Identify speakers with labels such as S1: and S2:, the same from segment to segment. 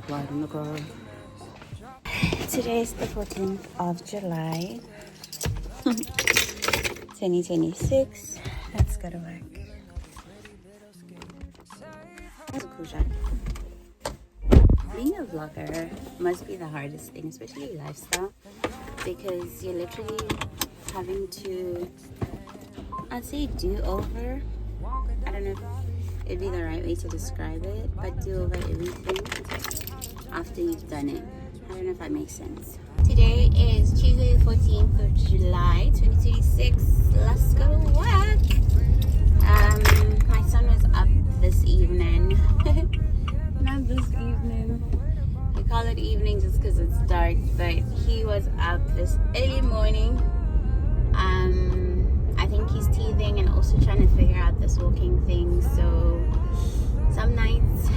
S1: light in the car. Today is the 14th of July, 2026. Let's go to work. Being a vlogger must be the hardest thing, especially lifestyle, because you're literally having to, I'd say, do over. I don't know if it'd be the right way to describe it, but do over everything after you've done it. I don't know if that makes sense. Today is Tuesday the 14th of July 2026. Let's go to work. My son was up this evening. Not this evening. We call it evening just because it's dark, but he was up this early morning. I think he's teething and also trying to figure out this walking thing. So some nights,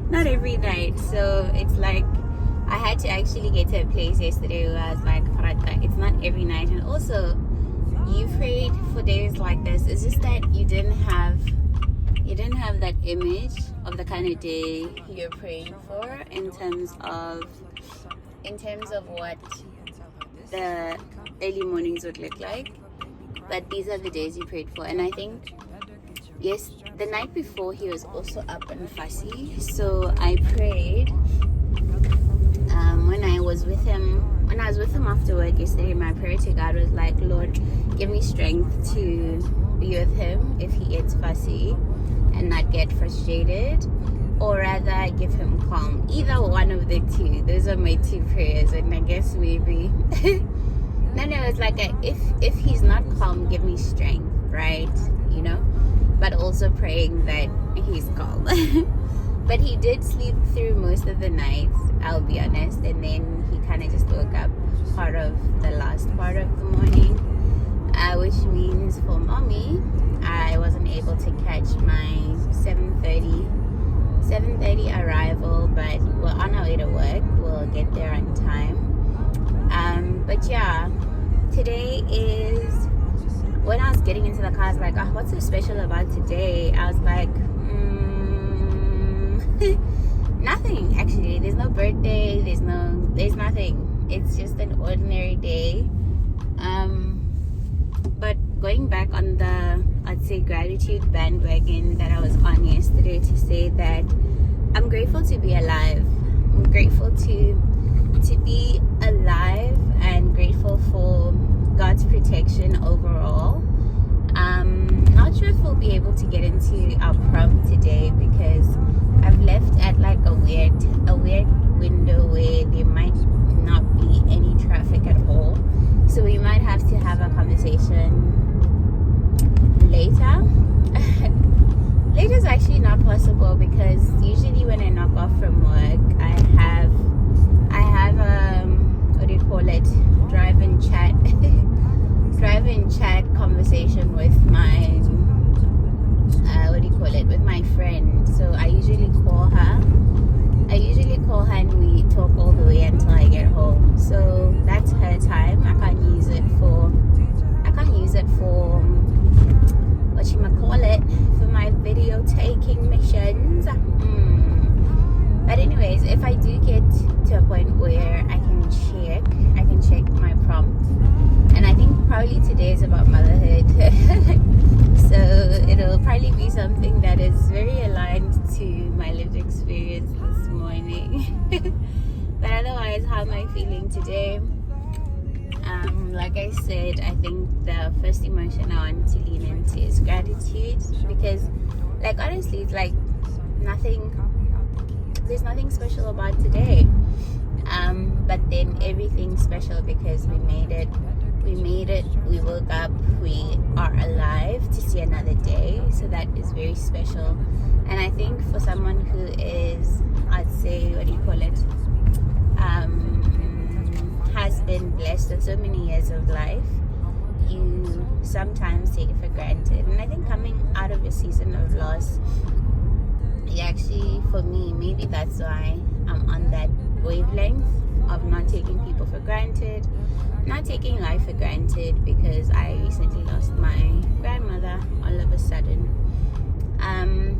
S1: not every night. So it's like I had to actually get to a place yesterday where I was like, it's not every night. And also, you prayed for days like this. It's just that you didn't have that image of the kind of day you're praying for in terms of what the early mornings would look like. But these are the days you prayed for. And I think, yes, the night before he was also up and fussy. So I prayed when I was with him after work yesterday. My prayer to God was like, Lord, give me strength to be with him if he gets fussy and not get frustrated, or rather give him calm. Either one of the two. Those are my two prayers. And I guess maybe no, it's like if he's not calm, give me strength, right? You know, but also praying that he's calm. But he did sleep through most of the nights, I'll be honest, and then he kind of just woke up part of the last part of the morning, which means for mommy, I wasn't able to catch my 7:30 arrival, but we're on our way to work. We'll get there on time. But yeah, today is, when I was getting into the car, I was like, what's so special about today? I was like, nothing actually. There's no birthday, there's nothing. It's just an ordinary day. But going back on the, I'd say, gratitude bandwagon that I was on yesterday, to say that I'm grateful to be alive. I'm grateful to be alive and grateful for God's protection overall. Not sure if we'll be able to get into our prompt today because I've left at like a weird window where there might not be any traffic at all. So we might have to have a conversation later. Later is actually not possible because usually when I knock off from work, I have what do you call it? Drive and chat conversation with my with my friend. So I usually call her and we talk all the way until I get home. So that's her time. I can't use it for for my video taking missions. But anyways, if I do get to a point where I can check my prompt, and I think probably today is about motherhood. So it'll probably be something that is very aligned to my lived experience this morning. But otherwise, how am I feeling today? Like I said, I think the first emotion I want to lean into is gratitude, because like honestly, it's like there's nothing special about today. But then everything's special because we made it, we woke up, we are alive to see another day. So that is very special. And I think for someone who is, I'd say, has been blessed with so many years of life, you sometimes take it for granted. And I think coming out of a season of loss, actually, for me, maybe that's why I'm on that wavelength of not taking people for granted, not taking life for granted, because I recently lost my grandmother all of a sudden.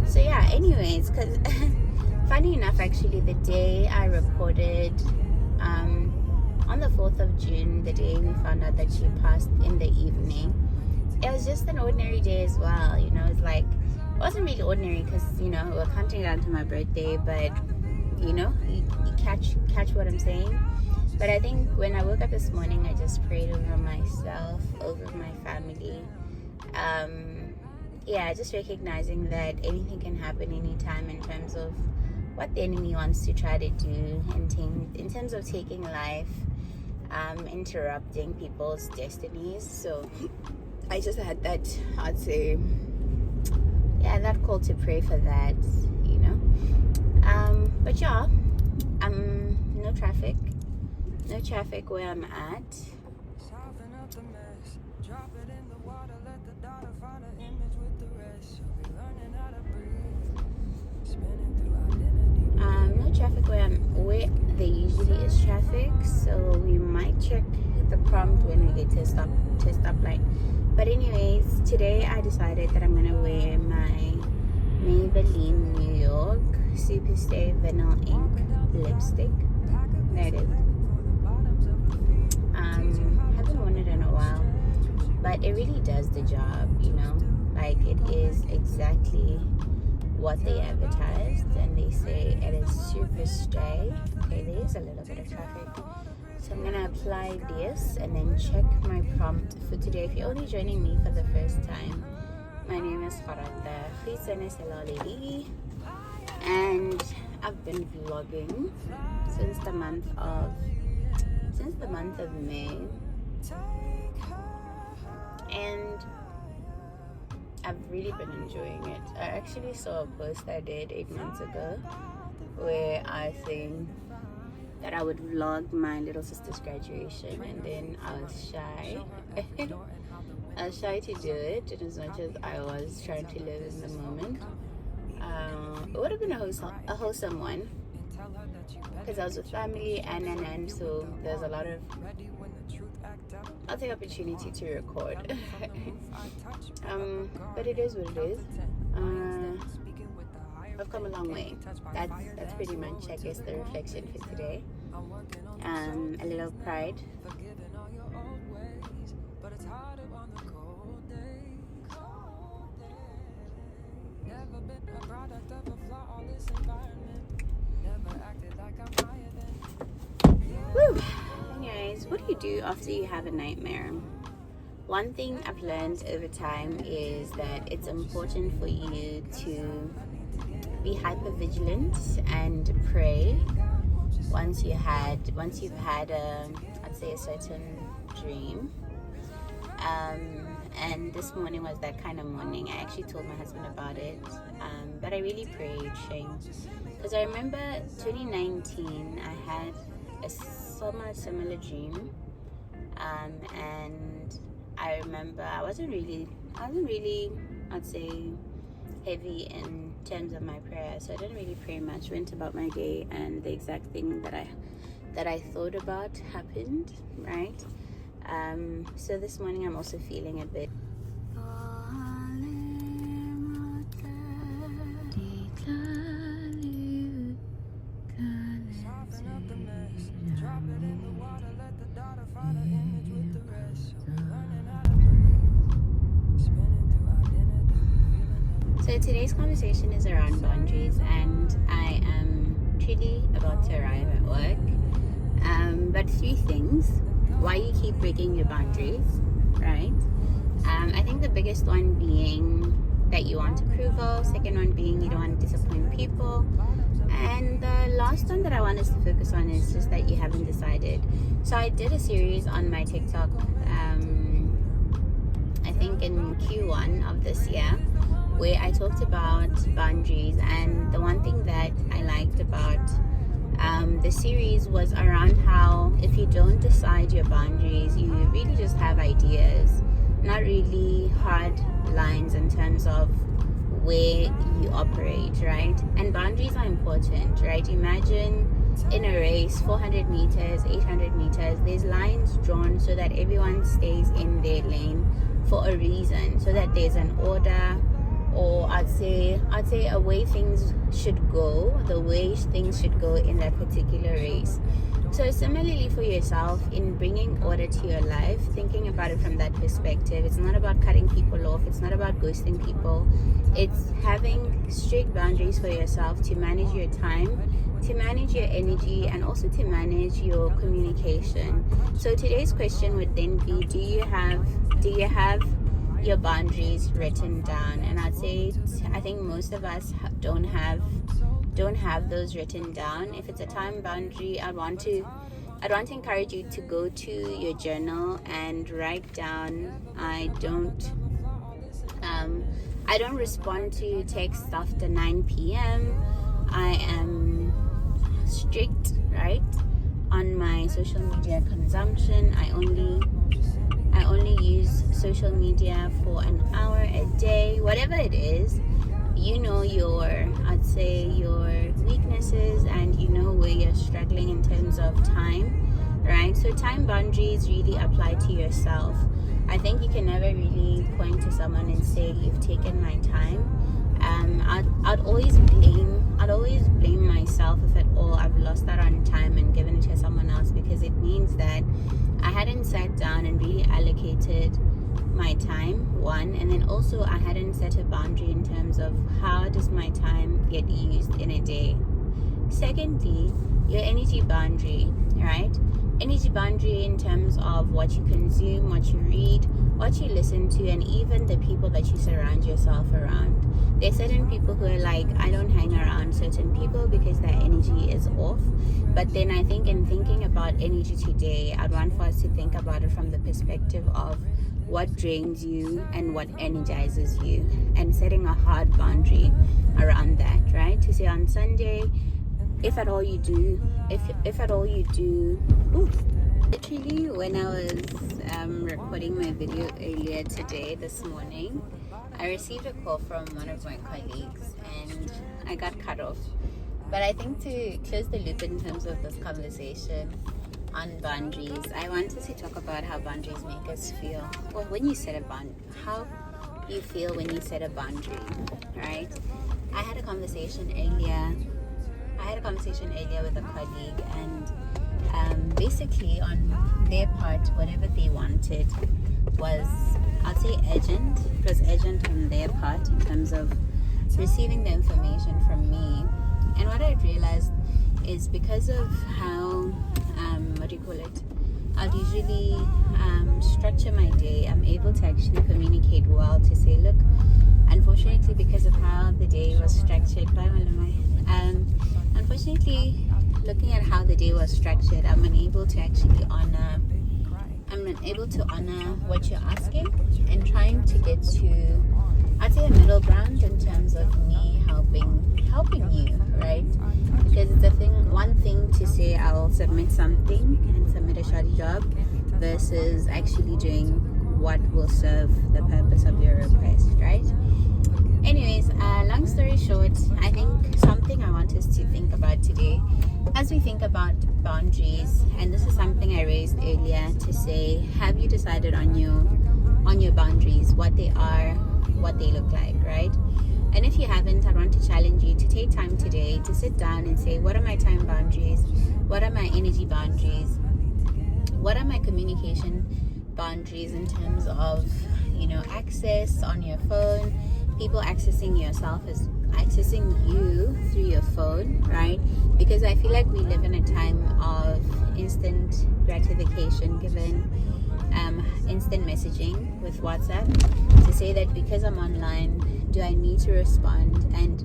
S1: So yeah, anyways, because Funny enough, actually, the day I reported, on the 4th of June, the day we found out that she passed in the evening, it was just an ordinary day as well. You know, it's like, it wasn't really ordinary because, you know, we're counting down to my birthday, but, you know, you catch what I'm saying. But I think when I woke up this morning, I just prayed over myself, over my family. Just recognizing that anything can happen anytime in terms of what the enemy wants to try to do in terms of taking life, interrupting people's destinies. So I just had that, I'd say, that call to pray for that, you know. But yeah, no traffic where I'm at. No traffic where there usually is traffic, so we might check the prompt when we get to a stoplight. But anyways, today I decided that I'm gonna wear my Maybelline New York Superstay Vinyl Ink lipstick. There it is. Haven't worn it in a while, but it really does the job, you know. Like, it is exactly what they advertised, and they say it is super stay. Okay, there is a little bit of traffic, so I'm gonna apply this and then check my prompt for today. If you're only joining me for the first time, my name is Gorata.Selaledi, and I've been vlogging since the month of May, and I've really been enjoying it. I actually saw a post I did 8 months ago where I think that I would vlog my little sister's graduation, and then I was shy. I was shy to do it, and as much as I was trying to live in the moment. It would have been a wholesome one because I was with family and so there's a lot of, I'll take opportunity to record. But it is what it is. I've come a long way. That's pretty much, I guess, the reflection for today. A little pride. Woo. Anyways, what do you do after you have a nightmare? One thing I've learned over time is that it's important for you to be hyper vigilant and pray once you've had I'd say a certain dream. And this morning was that kind of morning. I actually told my husband about it, but I really prayed, shame, because I remember 2019 I had a similar dream, and I remember I wasn't really I'd say heavy in terms of my prayer, so I didn't really pray much. Went about my day, and the exact thing that I thought about happened, right? So this morning I'm also feeling a bit So today's conversation is around boundaries, and I am truly about to arrive at work. But 3 things why you keep breaking your boundaries, right? I think the biggest one being that you want approval. Second one being you don't want to disappoint people. And the last one that I want us to focus on is just that you haven't decided. So I did a series on my TikTok, I think in Q1 of this year, where I talked about boundaries, and the one thing that I liked about the series was around how if you don't decide your boundaries, you really just have ideas, not really hard lines in terms of where you operate, right? And boundaries are important, right? Imagine in a race, 400 meters, 800 meters, there's lines drawn so that everyone stays in their lane for a reason, so that there's an order or I'd say a way things should go, the way things should go in that particular race. So similarly for yourself, in bringing order to your life, thinking about it from that perspective, it's not about cutting people off, it's not about ghosting people, it's having strict boundaries for yourself to manage your time, to manage your energy, and also to manage your communication. So today's question would then be, do you have your boundaries written down? And I think most of us don't have those written down. If it's a time boundary, I'd want to encourage you to go to your journal and write down, I don't respond to text after 9 p.m. I am strict, right, on my social media consumption. I only use social media for an hour a day. Whatever it is, you know your weaknesses, and you know where you're struggling in terms of time, right? So time boundaries really apply to yourself. I think you can never really point to someone and say, you've taken my time. I'd always blame myself if at all I've lost that on time and given it to someone else, because it means that I hadn't sat down and really allocated my time, one, and then also I hadn't set a boundary in terms of how does my time get used in a day. Secondly, your energy boundary, right? Energy boundary in terms of what you consume, what you read, what you listen to, and even the people that you surround yourself around. There's certain people who are like, I don't hang around certain people because their energy is off. But then I think in thinking about energy today, I'd want for us to think about it from the perspective of what drains you and what energizes you, and setting a hard boundary around that, right? To say on Sunday, if at all you do, literally when I was recording my video earlier today, this morning, I received a call from one of my colleagues and I got cut off. But I think to close the loop in terms of this conversation on boundaries, I wanted to talk about how boundaries make us feel. Well, when you set a boundary, how you feel when you set a boundary, right? I had a conversation earlier with a colleague, and basically on their part, whatever they wanted was, I'd say, urgent. It was urgent on their part in terms of receiving the information from me. And what I realized is, because of how I'd usually structure my day, I'm able to actually communicate well to say, look, unfortunately, because of how the day was structured, unfortunately, looking at how the day was structured, I'm unable to honor what you're asking, and trying to get to, I'd say, a middle ground in terms of me helping you, right? Because it's one thing to say I'll submit something and submit a shoddy job versus actually doing what will serve the purpose of your request, right? Anyways, long story short, I think something I want us to think about today as we think about boundaries, and this is something I raised earlier, to say, have you decided on your boundaries, what they are, what they look like, right? And if you haven't, I want to challenge you to take time today to sit down and say, what are my time boundaries? What are my energy boundaries? What are my communication boundaries in terms of, access on your phone, people accessing you through your phone, right? Because I feel like we live in a time of instant gratification, given instant messaging with WhatsApp, to say that because I'm online, do I need to respond? And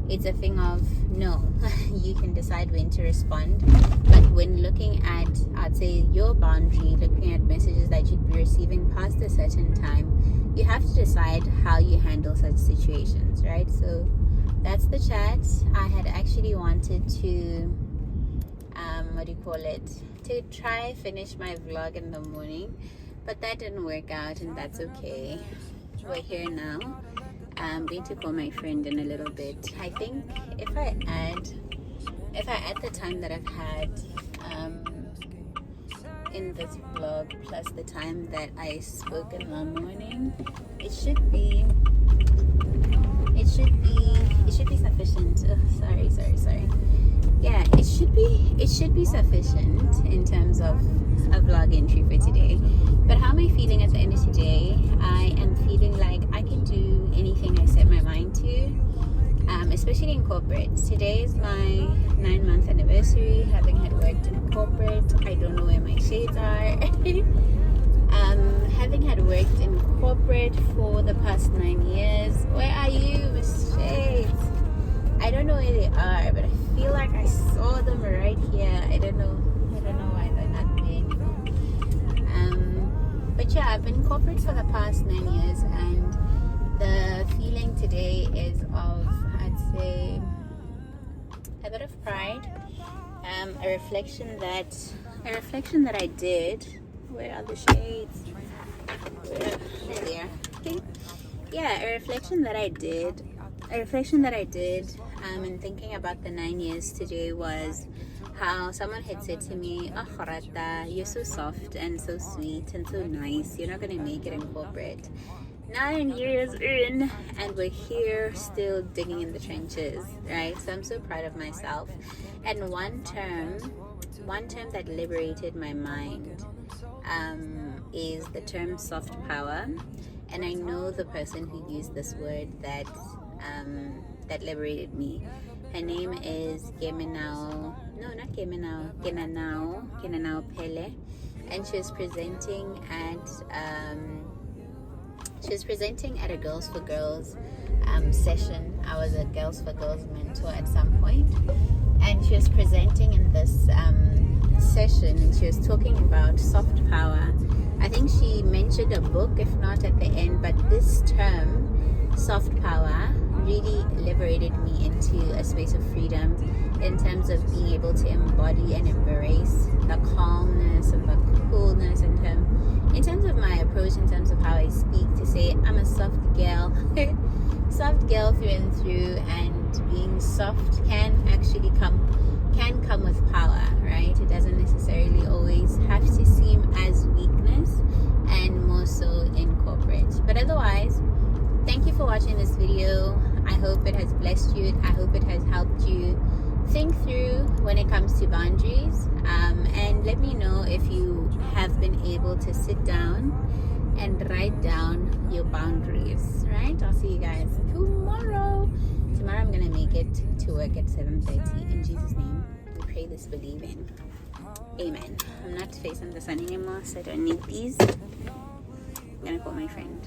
S1: it's a thing of, no, you can decide when to respond. But when looking at, I'd say, your boundary, looking at messages that you'd be receiving past a certain time, you have to decide how you handle such situations, right? So that's the chat. I had actually wanted to to try finish my vlog in the morning, but that didn't work out, and that's okay. We're here now. I'm going to call my friend in a little bit. I think if I add the time that I've had in this vlog plus the time that I spoke in the morning, it should be should be sufficient. Oh, sorry. Yeah, it should be sufficient in terms of a vlog entry for today. But how am I feeling at the end of today? I am feeling like I can do anything I set my mind to, especially in corporate. Today is my 9-month anniversary, having had worked in corporate. I don't know where my shades are. Having had worked in corporate for the past 9 years. Where are you, Miss Shades? I don't know where they are, but I feel like I saw them right here. I don't know why they're not there anymore. But yeah, I've been in corporate for the past 9 years, and the feeling today is of, I'd say, a bit of pride, a reflection that I did. Where are the shades? There they are. Okay. Yeah, a reflection that I did. And thinking about the 9 years today was how someone had said to me, "Oh, Gorata, you're so soft and so sweet and so nice. You're not gonna make it in corporate." 9 years in, and we're here still digging in the trenches, right? So I'm so proud of myself. And one term that liberated my mind is the term soft power. And I know the person who used this word that liberated me. Her name is Kenanao Pele, and she was presenting at a Girls for Girls session. I was a Girls for Girls mentor at some point, and she was presenting in this session, and she was talking about soft power. I think she mentioned a book, if not at the end, but this term, soft power, really liberated me into a space of freedom in terms of being able to embody and embrace the calmness and the coolness in terms of my approach, in terms of how I speak, to say I'm a soft girl, soft girl through and through, and being soft can come with power, right? It doesn't necessarily always have to seem as weakness, and more so in corporate. But otherwise, thank you for watching this video. I hope it has blessed you. I hope it has helped you think through when it comes to boundaries, and let me know if you have been able to sit down and write down your boundaries, right? I'll see you guys tomorrow. I'm gonna make it to work at 7:30. In Jesus' name we pray this believing. Amen. I'm not facing the sun anymore, so I don't need these. I'm gonna call my friend.